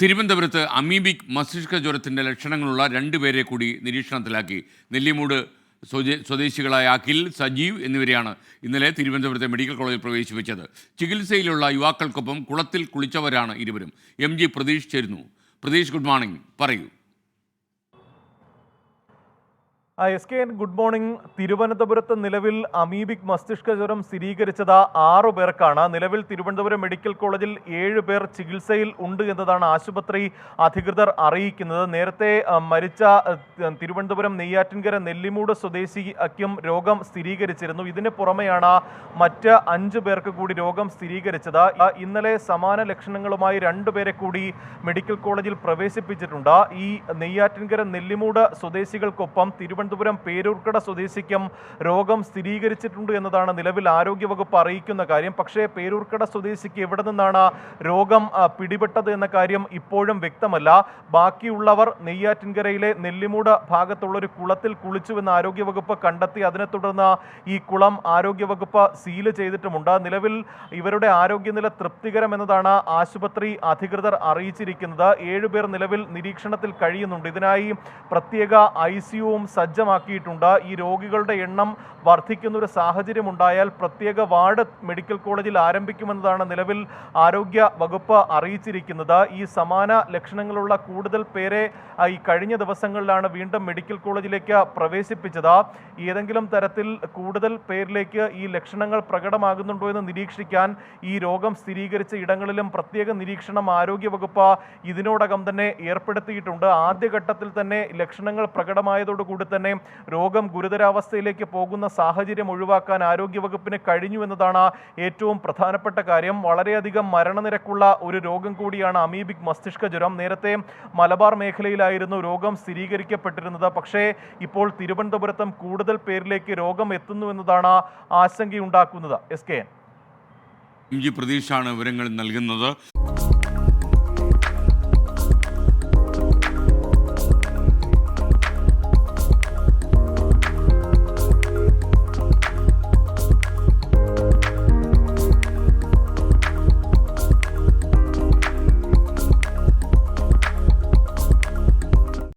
തിരുവനന്തപുരത്ത് അമീബിക് മസ്തിഷ്ക ജ്വരത്തിൻ്റെ ലക്ഷണങ്ങളുള്ള രണ്ടുപേരെ കൂടി നിരീക്ഷണത്തിലാക്കി. നെല്ലിമൂട് സ്വദേശികളായ അഖിൽ, സജീവ് എന്നിവരെയാണ് ഇന്നലെ തിരുവനന്തപുരത്തെ മെഡിക്കൽ കോളേജിൽ പ്രവേശിപ്പിച്ചത്. ചികിത്സയിലുള്ള യുവാക്കൾക്കൊപ്പം കുളത്തിൽ കുളിച്ചവരാണ് ഇരുവരും. MG പ്രതീഷ് ചേരുന്നു. പ്രതീഷ്, ഗുഡ് മോർണിംഗ്, പറയൂ. SKN good morning. തിരുവനന്തപുരത്ത് നിലവിൽ അമീബിക് മസ്തിഷ്ക ജ്വരം സ്ഥിരീകരിച്ചത് 6 പേർക്കാണ്. നിലവിൽ തിരുവനന്തപുരം മെഡിക്കൽ കോളേജിൽ 7 പേർ ചികിത്സയിൽ ഉണ്ട് എന്നതാണ് ആശുപത്രി അധികൃതർ അറിയിക്കുന്നത്. നേരത്തെ മരിച്ച തിരുവനന്തപുരം നെയ്യാറ്റിൻകര നെല്ലിമൂട് സ്വദേശിക്കും രോഗം സ്ഥിരീകരിച്ചിരുന്നു. ഇതിന് പുറമെയാണ് മറ്റ് 5 പേർക്ക് കൂടി രോഗം സ്ഥിരീകരിച്ചത്. ഇന്നലെ സമാന ലക്ഷണങ്ങളുമായി 2 പേരെ കൂടി മെഡിക്കൽ കോളേജിൽ പ്രവേശിപ്പിച്ചിട്ടുണ്ട്. ഈ നെയ്യാറ്റിൻകര നെല്ലിമൂട് സ്വദേശികൾക്കൊപ്പം തിരുവനന്തപുരം പേരൂർക്കട സ്വദേശിക്കും രോഗം സ്ഥിരീകരിച്ചിട്ടുണ്ട് എന്നതാണ് നിലവിൽ ആരോഗ്യവകുപ്പ് അറിയിക്കുന്ന കാര്യം. പക്ഷേ പേരൂർക്കട സ്വദേശിക്ക് എവിടെ നിന്നാണ് രോഗം പിടിപെട്ടത് എന്ന കാര്യം ഇപ്പോഴും വ്യക്തമല്ല. ബാക്കിയുള്ളവർ നെയ്യാറ്റിൻകരയിലെ നെല്ലിമൂട് ഭാഗത്തുള്ളൊരു കുളത്തിൽ കുളിച്ചുവെന്ന് ആരോഗ്യവകുപ്പ് കണ്ടെത്തി. അതിനെ തുടർന്ന് ഈ കുളം ആരോഗ്യവകുപ്പ് സീല് ചെയ്തിട്ടുമുണ്ട്. നിലവിൽ ഇവരുടെ ആരോഗ്യനില തൃപ്തികരം എന്നതാണ് ആശുപത്രി അധികൃതർ അറിയിച്ചിരിക്കുന്നത്. 7 പേർ നിലവിൽ നിരീക്ഷണത്തിൽ കഴിയുന്നുണ്ട്. ഇതിനായി പ്രത്യേക ICUവും സജ്ജമാക്കിയിട്ടുണ്ട്. ഈ രോഗികളുടെ എണ്ണം വർദ്ധിക്കുന്ന ഒരു സാഹചര്യം ഉണ്ടായാൽ പ്രത്യേക വാർഡ് മെഡിക്കൽ കോളേജിൽ ആരംഭിക്കുമെന്നതാണ് നിലവിൽ ആരോഗ്യ വകുപ്പ് അറിയിച്ചിരിക്കുന്നത്. ഈ സമാന ലക്ഷണങ്ങളുള്ള കൂടുതൽ പേരെ ഈ കഴിഞ്ഞ ദിവസങ്ങളിലാണ് വീണ്ടും മെഡിക്കൽ കോളേജിലേക്ക് പ്രവേശിപ്പിച്ചത്. ഏതെങ്കിലും തരത്തിൽ കൂടുതൽ പേരിലേക്ക് ഈ ലക്ഷണങ്ങൾ പ്രകടമാകുന്നുണ്ടോ എന്ന് നിരീക്ഷിക്കാൻ ഈ രോഗം സ്ഥിരീകരിച്ച ഇടങ്ങളിലും പ്രത്യേക നിരീക്ഷണം ആരോഗ്യവകുപ്പ് ഇതിനോടകം തന്നെ ഏർപ്പെടുത്തിയിട്ടുണ്ട്. ആദ്യഘട്ടത്തിൽ തന്നെ ലക്ഷണങ്ങൾ പ്രകടമായതോടുകൂടി തന്നെ രോഗം ഗുരുതരാവസ്ഥയിലേക്ക് പോകുന്ന സാഹചര്യം ഒഴിവാക്കാൻ ആരോഗ്യവകുപ്പിന് കഴിഞ്ഞു എന്നതാണ് ഏറ്റവും പ്രധാനപ്പെട്ട കാര്യം. വളരെയധികം മരണനിരക്കുള്ള ഒരു രോഗം കൂടിയാണ് അമീബിക് മസ്തിഷ്ക ജ്വരം. നേരത്തെ മലബാർ മേഖലയിലായിരുന്നു രോഗം സ്ഥിരീകരിക്കപ്പെട്ടിരുന്നത്. പക്ഷേ ഇപ്പോൾ തിരുവനന്തപുരത്തും കൂടുതൽ പേരിലേക്ക് രോഗം എത്തുന്നു എന്നതാണ് ആശങ്കയുണ്ടാക്കുന്നത്. SKN MG പ്രതീഷാണ് വിവരങ്ങൾ നൽകുന്നത്.